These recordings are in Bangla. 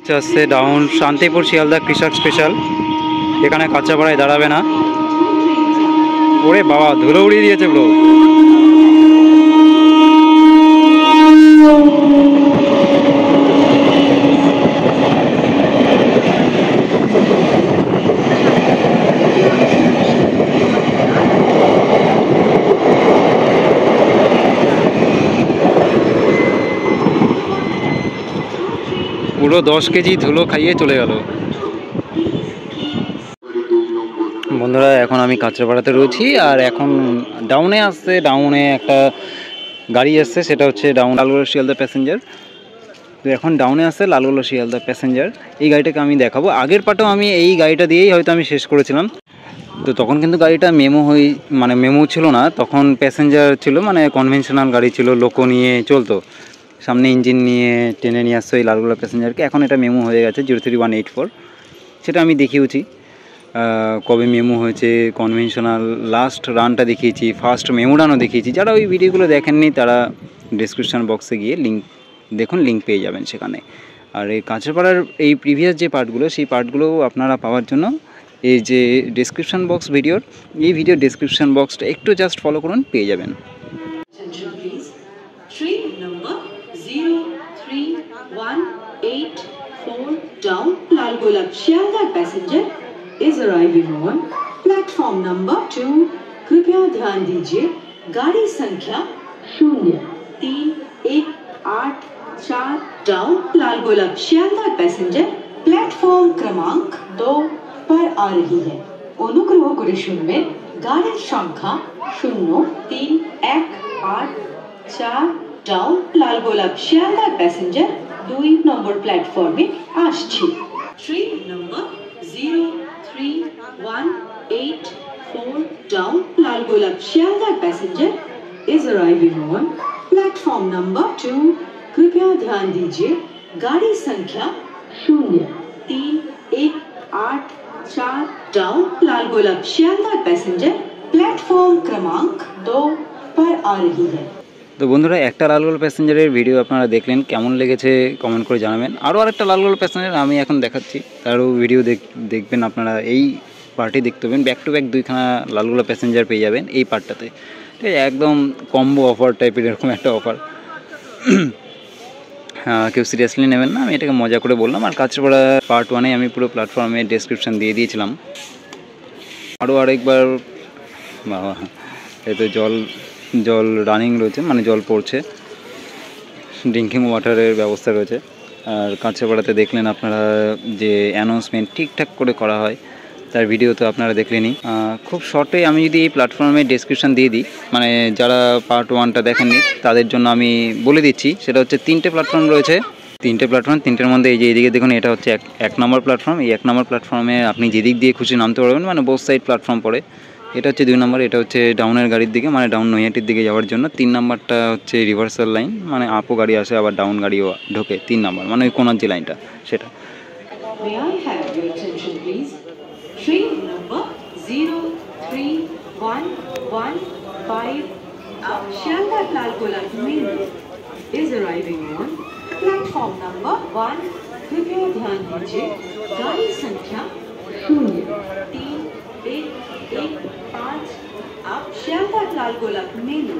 হচ্ছে আসছে ডাউন শান্তিপুর শিয়ালদা কৃষক স্পেশাল। এখানে কাঁচাপাড়ায় দাঁড়াবে না। ওরে বাবা, ধুলো উড়িয়ে দিয়েছে ব্রো। পুরো 10 কেজি ধুলো খাইয়ে চলে গেল। বন্ধুরা, এখন আমি কাঁচরাপাড়াতে রয়েছি আর এখন ডাউনে আসছে। ডাউনে একটা গাড়ি আসছে, সেটা হচ্ছে ডাউন লালগোলা শিয়ালদা প্যাসেঞ্জার। তো এখন ডাউনে আসছে লালগোলা শিয়ালদা প্যাসেঞ্জার। এই গাড়িটাকে আমি দেখাবো। আগের পাটেও আমি এই গাড়িটা দিয়েই হয়তো আমি শেষ করেছিলাম। তো তখন কিন্তু গাড়িটা মেমো ছিল না, তখন প্যাসেঞ্জার ছিল, মানে কনভেনশনাল গাড়ি ছিল, লোকো নিয়ে চলতো, সামনে ইঞ্জিন নিয়ে টেনে নিয়ে আসতো এই লালগোলা প্যাসেঞ্জারকে। এখন এটা মেমো হয়ে গেছে 03184। সেটা আমি দেখিয়েছি কবে মেমো হয়েছে, কনভেনশনাল লাস্ট রানটা দেখিয়েছি, ফার্স্ট মেমো রানও দেখিয়েছি। যারা ওই ভিডিওগুলো দেখেননি তারা ডেসক্রিপশান বক্সে গিয়ে লিঙ্ক পেয়ে যাবেন সেখানে। আর এই কাঁচরাপাড়ার এই প্রিভিয়াস যে পার্টগুলো, সেই পার্টগুলো আপনারা পাওয়ার জন্য এই যে ডেসক্রিপশান বক্স ভিডিওর, এই ভিডিও ডেসক্রিপশান বক্সটা একটু জাস্ট ফলো করুন, পেয়ে যাবেন। Train number 03184 down Lalgola Shialda passenger is arriving on platform number 2. कृपया ध्यान दीजिए, गाड़ी संख्या 03184 down Lalgola Sealdah passenger platform क्रमांक 2 पर आ रही है। অনুগ্রহ করে শুনবেন, গাড়ির সংখ্যা 03184 ডাউন লালগোলা শিয়ালদা প্যাসেঞ্জার 2 নম্বর প্ল্যাটফর্মে আসছে। Train number 03184 down Lalgola Sealdah passenger is arriving on platform number 2. कृपया ध्यान दीजिए, गाड़ी संख्या 03184 down Lalgola Sealdah passenger platform क्रमांक 2 पर आ रही है। তো বন্ধুরা, একটা লালগোলা প্যাসেঞ্জারের ভিডিও আপনারা দেখলেন, কেমন লেগেছে কমেন্ট করে জানাবেন। আরও আরেকটা লালগোলা প্যাসেঞ্জার আমি এখন দেখাচ্ছি, তারও ভিডিও দেখবেন আপনারা। এই পার্টি দেখতে পাবেন, ব্যাক টু ব্যাক 2খানা লালগোলা প্যাসেঞ্জার পেয়ে যাবেন এই পার্টটাতে। ঠিক আছে, একদম কম্বো অফার টাইপের এরকম একটা অফার। হ্যাঁ, কেউ সিরিয়াসলি নেবেন না, আমি এটাকে মজা করে বললাম। আর কাঁচরাপাড়া পার্ট 1-এ আমি পুরো প্ল্যাটফর্মে ডেসক্রিপশান দিয়ে দিয়েছিলাম। আরও আরেকবার, বাবা এই তো জল রানিং রয়েছে, মানে জল পড়ছে, ড্রিঙ্কিং ওয়াটারের ব্যবস্থা রয়েছে। আর কাঁচরাপাড়াতে দেখলেন আপনারা যে অ্যানাউন্সমেন্ট ঠিকঠাক করে করা হয়, তার ভিডিও তো আপনারা দেখলেনই। খুব শর্টে আমি যদি এই প্ল্যাটফর্মে ডেসক্রিপশান দিয়ে দিই, মানে যারা পার্ট 1টা দেখেননি তাদের জন্য আমি বলে দিচ্ছি। সেটা হচ্ছে 3টে প্ল্যাটফর্ম রয়েছে, 3টে প্ল্যাটফর্ম। 3টের মধ্যে এই যে এইদিকে দেখুন, এটা হচ্ছে এক নম্বর প্ল্যাটফর্ম। এই 1 নম্বর প্ল্যাটফর্মে আপনি যেদিক দিয়ে খুশি নামতে পারবেন, মানে বোথ সাইড প্ল্যাটফর্ম পড়ে। এটা হচ্ছে 2 নম্বর, এটা হচ্ছে ডাউনের গাড়ির দিকে, মানে ডাউন নৈহাটির দিকে যাওয়ার জন্য। 3 নম্বরটা হচ্ছে রিভার্সাল লাইন, মানে আপও গাড়ি আসে আবার ডাউন গাড়িও ঢোকে। 3 নম্বর মানে ওই কোনার যে লাইনটা, সেটা। Train number 03115 Shialda Lalgola is arriving on platform number 1. कृपया ध्यान दीजिए, गाड़ी संख्या 03115 आप शियालदा लालगोला मेनू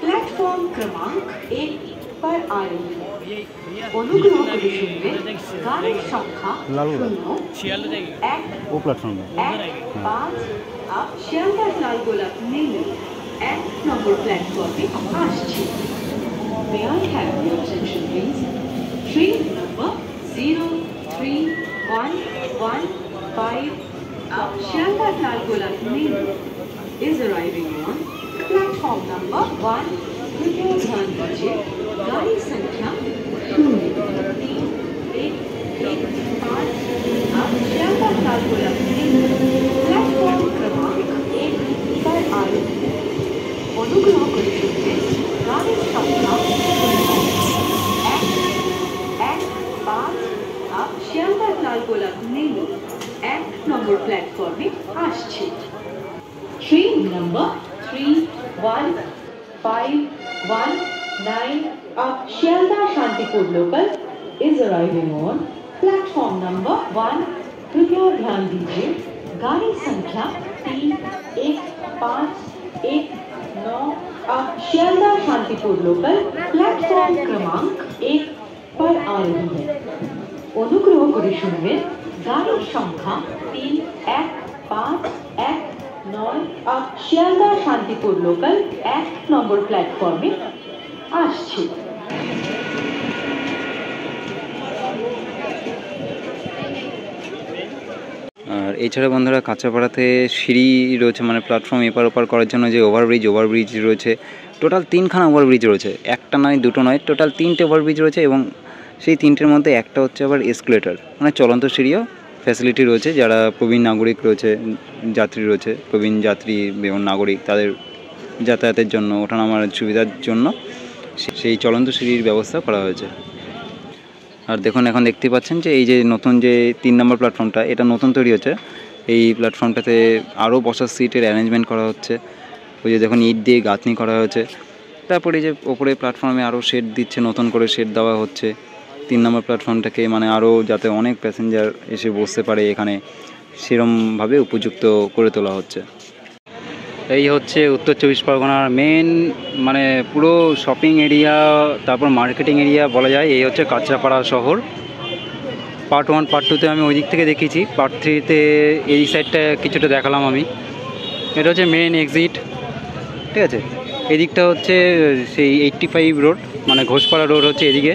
प्लेटफॉर्म क्रमांक 1 पर आ रही है। অনুগ্রহ করে শুনবেন, গাড়ির সংখ্যা 015 आप शियालदा लालगोला मेनू 1 নম্বর প্ল্যাটফর্মে আসছে। May I have your attention please? Train number 03115 आप शियालदा लालगोला मेनू is arriving on platform number 1. कृपया ध्यान दीजिए, गाड़ी संख्या 03115 आप शियालदा लालगोला मेनू प्लेटफॉर्म क्रमांक 1 पर आ रही है। অনুগ্রহ করে শুনবেন, গাড়ির সংখ্যা 015 आप শিয়ালদা লালগোলা মেনু 1 নম্বর প্ল্যাটফর্মে আসছে। Train number 31519 of Shialda Shantipur local is arriving on platform platform number 1 कृपया ध्यान दीजिए गाड़ी संख्या 3151 अब शियालदह शांतिपुर लोकल प्लेटफॉर्म क्रमांक 1 पर आ रही है অনুগ্রহ করে শুনবেন গাড়ির সংখ্যা 3151 अब শিয়ালদহ শান্তিপুর লোকাল 1 নম্বর প্ল্যাটফর্মে আসছে। আর এছাড়া বন্ধুরা কাঁচাপাড়াতে সিঁড়ি রয়েছে, মানে প্ল্যাটফর্ম এপার ওপার করার জন্য যে ওভারব্রিজ রয়েছে, টোটাল 3খানা ওভারব্রিজ রয়েছে, একটা নয় দুটো নয়, টোটাল 3টে ওভারব্রিজ রয়েছে এবং সেই 3টের মধ্যে একটা হচ্ছে আবার এসকেলেটর, মানে চলন্ত সিঁড়িও ফ্যাসিলিটি রয়েছে। যারা প্রবীণ নাগরিক রয়েছে, যাত্রী রয়েছে, প্রবীণ যাত্রী এবং নাগরিক, তাদের যাতায়াতের জন্য ওঠানামার সুবিধার জন্য সেই চলন্ত সিঁড়ির ব্যবস্থা করা হয়েছে। আর দেখুন এখন দেখতে পাচ্ছেন যে এই যে নতুন যে 3 নম্বর প্ল্যাটফর্মটা, এটা নতুন তৈরি হচ্ছে। এই প্ল্যাটফর্মটাতে আরও বসার সিটের অ্যারেঞ্জমেন্ট করা হচ্ছে। ওই যে দেখুন ইট দিয়ে গাঁথনি করা হয়েছে। তারপরে যে ওপরে প্ল্যাটফর্মে আরও শেড দিচ্ছে, নতুন করে শেড দেওয়া হচ্ছে 3 নম্বর প্ল্যাটফর্মটাকে, মানে আরও যাতে অনেক প্যাসেঞ্জার এসে বসতে পারে এখানে, সেরমভাবে উপযুক্ত করে তোলা হচ্ছে। এই হচ্ছে উত্তর 24 পরগনার মেন, মানে পুরো শপিং এরিয়া, তারপর মার্কেটিং এরিয়া বলা যায়। এই হচ্ছে কাঁচরাপাড়া শহর। পার্ট 1 পার্ট 2তে আমি ওই দিক থেকে দেখিয়েছি, পার্ট 3তে এই সাইডটা কিছুটা দেখালাম আমি। এটা হচ্ছে মেন এক্সিট, ঠিক আছে। এদিকটা হচ্ছে সেই 85 রোড, মানে ঘোষপাড়া রোড হচ্ছে এদিকে।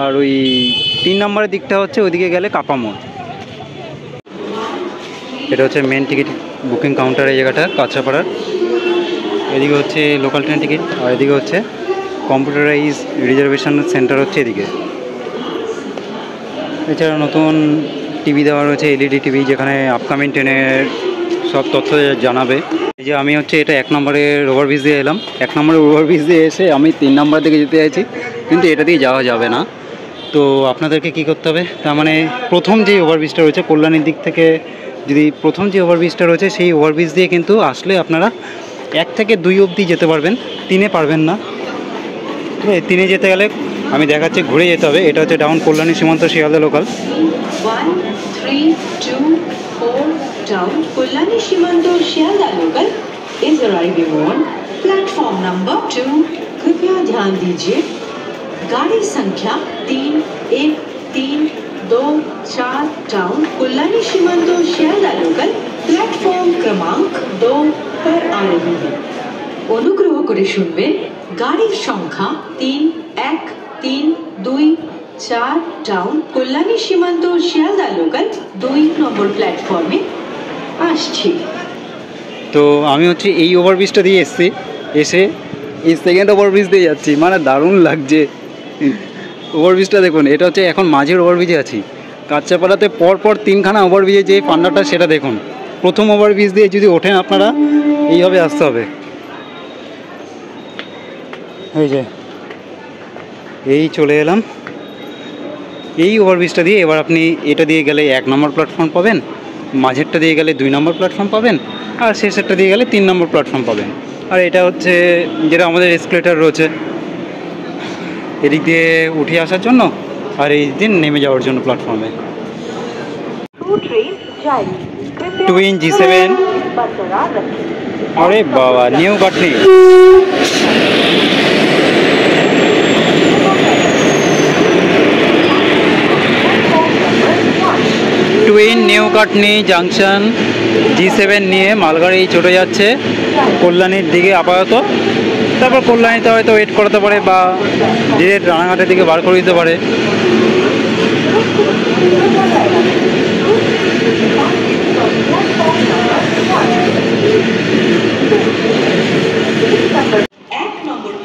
আর ওই 3 নম্বরের দিকটা হচ্ছে ওইদিকে গেলে কাপা মোড়। এটা হচ্ছে মেন টিকিট বুকিং কাউন্টার, এই জায়গাটা কাঁচরাপাড়ার। এদিকে হচ্ছে লোকাল ট্রেন টিকিট, আর এদিকে হচ্ছে কম্পিউটারাইজ রিজার্ভেশন সেন্টার হচ্ছে এদিকে। এছাড়া নতুন টিভি দেওয়া রয়েছে, এলইডি টিভি, যেখানে আপকামিং ট্রেনের সব তথ্য জানাবে। এই যে আমি হচ্ছে এটা 1 নম্বরের ওভারব্রিজ দিয়ে এলাম। 1 নম্বরের ওভারব্রিজ দিয়ে এসে আমি 3 নম্বর দিকে যেতে চাইছি, কিন্তু এটা দিয়ে যাওয়া যাবে না। তো আপনাদেরকে কী করতে হবে, তার মানে প্রথম যে ওভারব্রিজটা রয়েছে কল্যাণীর দিক থেকে, যদি প্রথম যে ওভারব্রিজটা রয়েছে সেই ওভারব্রিজ দিয়ে কিন্তু আসলে আপনারা 1 থেকে 2 অবধি যেতে পারবেন, 3-এ পারবেন না। ঠিক আছে, 3-এ যেতে গেলে আমি দেখাচ্ছি ঘুরে যেতে হবে। এটা হচ্ছে ডাউন কল্যাণী সীমান্ত শিয়ালদা লোকাল 1324 डाउन कल्याणी सीमांत Sealdah local is arriving on platform number 2 कृपया ध्यान दीजिए गाड़ी संख्या 3132 डाउन कल्याणी सीमांत शियालदह लोकल प्लेटफॉर्म क्रमांक 2 पर आ रही है অনুগ্রহ করে শুনবেন গাড়ির সংখ্যা 3132 ডাউন কল্যাণী সীমান্ত শিয়ালদহ লোকাল 2 নম্বর প্ল্যাটফর্মে আসছে। তো আমি হচ্ছে এই ওভারব্রিজটা দিয়ে এসে এই সেকেন্ড ওভারব্রিজ দিয়ে যাচ্ছি, মানে দারুণ লাগছে ওভারব্রিজটা। দেখুন এটা হচ্ছে এখন মাঝের ওভারব্রিজে আছি। কাঁচরাপাড়াতে পরপর 3খানা ওভারব্রিজে যে পান্ডাটা সেটা দেখুন। প্রথম ওভারব্রিজ দিয়ে যদি ওঠেন আপনারা এইভাবে আসতে হবে। এই যে এই চলে এলাম এই ওভারব্রিজটা দিয়ে। এবার আপনি এটা দিয়ে গেলে 1 নম্বর প্ল্যাটফর্ম পাবেন, মাঝেরটা দিয়ে গেলে 2 নম্বর প্ল্যাটফর্ম পাবেন, আর শেষেরটা দিয়ে গেলে 3 নম্বর প্ল্যাটফর্ম পাবেন। আর এটা হচ্ছে যেটা আমাদের এসকেলেটর রয়েছে এদিক দিয়ে উঠে আসার জন্য, আর এই দিন নেমে যাওয়ার জন্য প্ল্যাটফর্মে। টুইন G7, আরে বাবা new Katoni. Twin new Katoni junction G7 নিয়ে মালগাড়ি চলে যাচ্ছে কল্যাণীর দিকে আপাতত। তারপর কল্যাণীতে হয়তো ওয়েট করাতে পারে বা ডিরেক্ট রানাঘাটের দিকে বার করে দিতে পারে।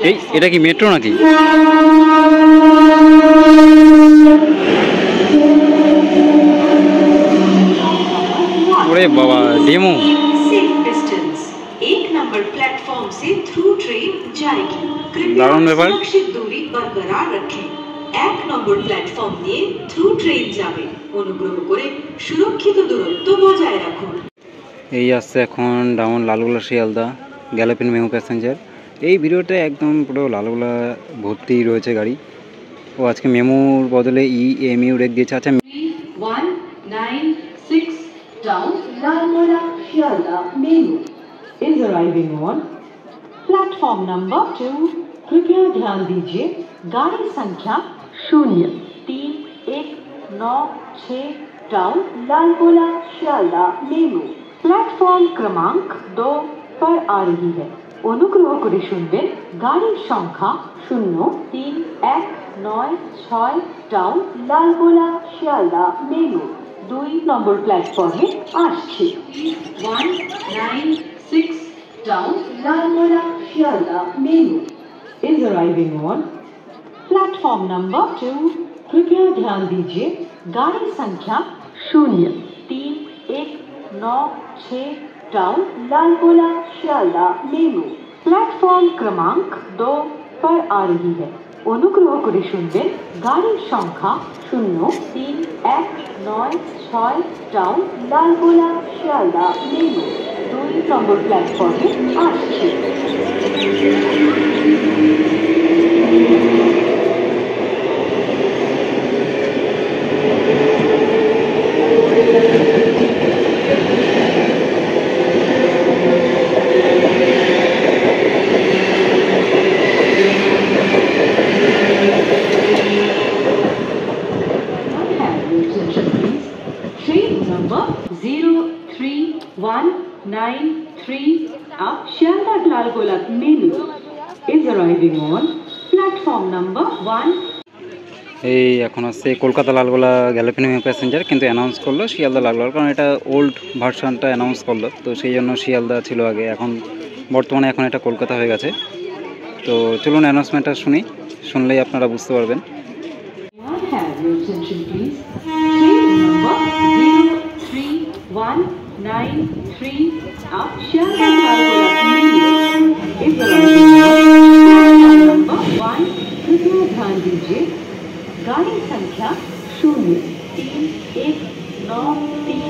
এই এটা কি মেট্রো নাকি? ওরে বাবা demo. Safe distance 1 number platform से थ्रू ट्रेन जाएगी, कृपया सुरक्षित दूरी बरकरार रखें। 1 নম্বর প্ল্যাটফর্ম দিয়ে থ্রু ট্রেন যাবে, অনুগ্রহ করে সুরক্ষিত দূরত্ব বজায় রাখুন। এই আসছে এখন down Lalgola Sealdah galloping MEMU passenger. এই ভিডিওতে একদম পুরো লালগোলা ভর্তি রয়েছে গাড়ি। ও আজকে মেমুর বদলে EMU রেক দিয়েছে। আচ্ছা down Lalgola Shialda Menu is arriving on platform number 2। कृपया ध्यान दीजिए, गाड़ी संख्या 03196 down Lalgola Sealdah MEMU platform क्रमांक 2 पर आ रही है। অনুগ্রহ করে শুনবেন, গাড়ির সংখ্যা 03196 ডাউন লালগোলা শিয়ালদা মেমু 2 নম্বর প্ল্যাটফর্মে আসছে। 196 down Lalgola Shialda Menu is arriving on platform number 2। कृपया ध्यान दीजिए, गाड़ी संख्या 03196 down Lalgola Sealdah MEMU platform क्रमांक 2 पर आ रही है। অনুগ্রহ করে শুনবেন, গাড়ির সংখ্যা 03196 ডাউন লালগোলা শিয়ালদা মেমু 2 নম্বর প্ল্যাটফর্মে আসছে। Train number 03193 of Shialda Lalgola Menu is arriving on platform number 1। এই এখন আসছে কলকাতা লালগোলা গ্যালোপিনিং প্যাসেঞ্জার, কিন্তু অ্যানাউন্স করলো শিয়ালদা লালগোলা, কারণ এটা ওল্ড ভার্সনটা অ্যানাউন্স করলো, তো সেই জন্য শিয়ালদা ছিল আগে, এখন বর্তমানে এখন এটা কলকাতা হয়ে গেছে। তো চলুন অ্যানাউন্সমেন্টটা শুনলেই আপনারা বুঝতে পারবেন। of Shialda Lalgola Menu is arriving on platform number 1। कृपया ध्यान दीजिए, गाड़ी संख्या 03193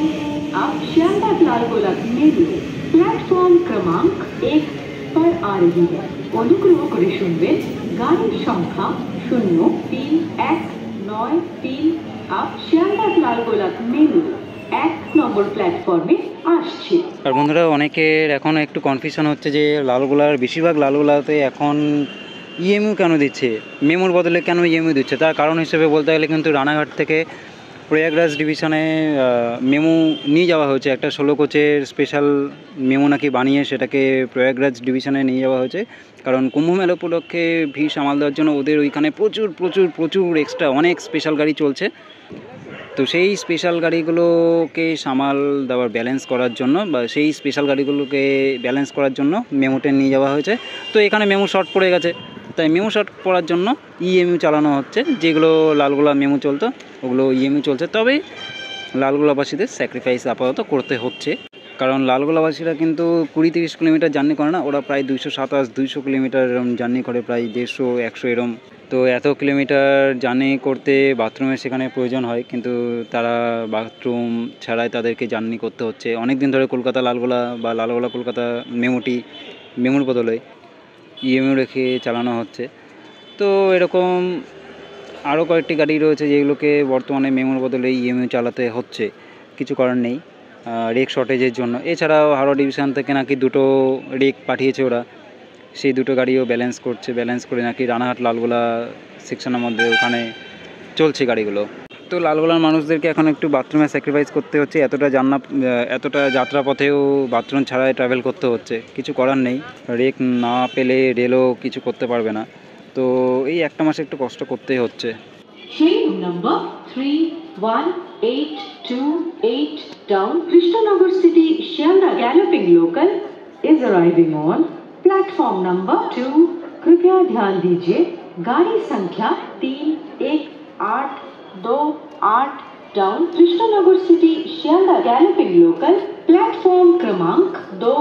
of Shialda Lalgola Menu platform क्रमांक 1 पर आ रही है। অনুগ্রহ করে শুনবেন, গাড়ির সংখ্যা 03193 of Shialda Lalgola Menu 1 নম্বর প্ল্যাটফর্মে আসছে। আর বন্ধুরা, অনেকের এখন একটু কনফিউশন হচ্ছে যে লালগোলার বেশিরভাগ লালগোলাতে এখন ইএমইউ কেন দিচ্ছে, মেমোর বদলে কেন ইএমইউ দিচ্ছে। তার কারণ হিসেবে বলতে গেলে কিন্তু রানাঘাট থেকে প্রয়াগরাজ ডিভিশনে মেমো নিয়ে যাওয়া হয়েছে, একটা 16 কোচের স্পেশাল মেমো নাকি বানিয়ে সেটাকে প্রয়াগরাজ ডিভিশনে নিয়ে যাওয়া হয়েছে, কারণ কুম্ভ মেলা উপলক্ষে ভিড় সামাল দেওয়ার জন্য ওদের ওইখানে প্রচুর প্রচুর প্রচুর এক্সট্রা অনেক স্পেশাল গাড়ি চলছে। তো সেই স্পেশাল গাড়িগুলোকে সামাল দেওয়ার ব্যালেন্স করার জন্য বা সেই স্পেশাল গাড়িগুলোকে ব্যালেন্স করার জন্য মেমো ট্রেন নিয়ে যাওয়া হয়েছে। তো এখানে মেমো শর্ট পড়ে গেছে, তাই মেমো শর্ট পড়ার জন্য ইএমইউ চালানো হচ্ছে। যেগুলো লালগোলা মেমো চলতো ওগুলো ইএমইউ চলছে, তবে লালগোলাবাসীদের স্যাক্রিফাইস আপাতত করতে হচ্ছে, কারণ লালগোলাবাসীরা কিন্তু 20-30 কিলোমিটার জার্নি করে না, ওরা প্রায় 227-200 কিলোমিটার জার্নি করে, প্রায় 150-100 এরম। তো এত কিলোমিটার জার্নি করতে বাথরুমের সেখানে প্রয়োজন হয়, কিন্তু তারা বাথরুম ছাড়াই তাদেরকে জার্নি করতে হচ্ছে। অনেক দিন ধরে কলকাতা লালগোলা বা লালগোলা কলকাতা মেমোর বদলে ইএমইউ রেখে চালানো হচ্ছে। তো এরকম আরও কয়েকটি গাড়ি রয়েছে যেগুলোকে বর্তমানে মেমোর বদলে ইএমইউ চালাতে হচ্ছে, কিছু করার নেই রেক শর্টেজের জন্য। এছাড়াও হাওড়া ডিভিশন থেকে নাকি 2টো রেক পাঠিয়েছে ওরা, সেই 2টো গাড়িও ব্যালেন্স করে নাকি রানাঘাট লালগোলা সেকশনের মধ্যে ওখানে চলছে গাড়িগুলো। তো লালগোলার মানুষদেরকে এখন একটু বাথরুমে স্যাক্রিফাইস করতে হচ্ছে, এতটা যাত্রাপথেও বাথরুম ছাড়াই ট্রাভেল করতে হচ্ছে, কিছু করার নেই। রেক না পেলে রেলও কিছু করতে পারবে না, তো এই একটা মাসে একটু কষ্ট করতেই হচ্ছে। Train number 31828 down Krishnanagar City Shialda Galloping Local is arriving on platform number 2। कृपया ध्यान दीजिए, गाड़ी संख्या 31828 down Krishnanagar city Sealdah galloping local platform क्रमांक 2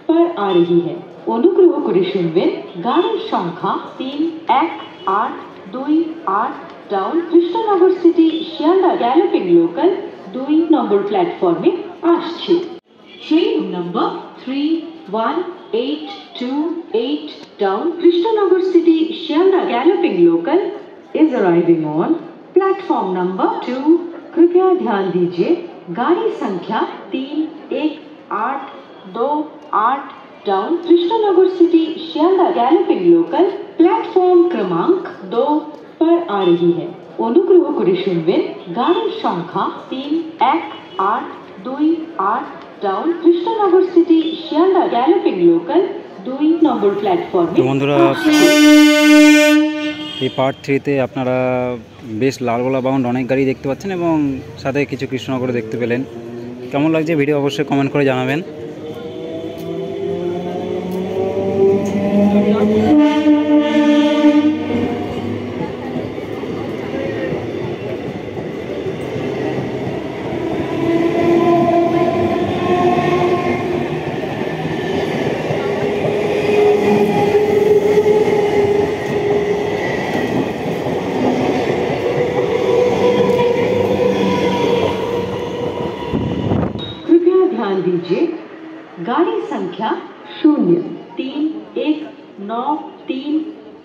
पर आ रही है। অনুগ্রহ করে শুনবেন, গাড়ির সংখ্যা 31828 down Krishnanagar city Sealdah galloping local 2 নম্বর প্ল্যাটফর্মে আসছে। Train number 31828 down Krishnanagar city Sealdah galloping local is arriving on platform number 2। कृपया ध्यान दीजिए, गाड़ी संख्या 3128 down Krishnanagar city Sealdah galloping local platform क्रमांक 2 पर आ रही है। অনুগ্রহ করে শুনবেন গাড়ির সংখ্যা 3128 down Krishnanagar city Sealdah galloping local 2 নম্বর প্ল্যাটফর্মে। তো বন্ধুরা, এই পার্ট 3-তে আপনারা বেশ লালগোলা বাউন্ড অনেক গাড়ি দেখতে পাচ্ছেন এবং সাথে কিছু কৃষ্ণনগর দেখতে পেলেন। কেমন লাগছে ভিডিও অবশ্যই কমেন্ট করে জানাবেন। ध्यान दीजिए, गाड़ी संख्या 03-193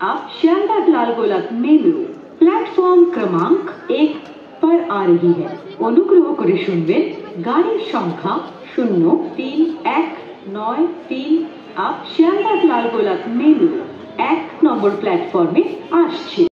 अब शियालदह लालगोला मेमू प्लेटफॉर्म क्रमांक 1 पर आ रही है। অনুগ্রহ করে শুনবেন গাড়ির সংখ্যা 03-193 अब शियालदह लालगोला मेमू 1 নম্বর প্ল্যাটফর্মে আসছে।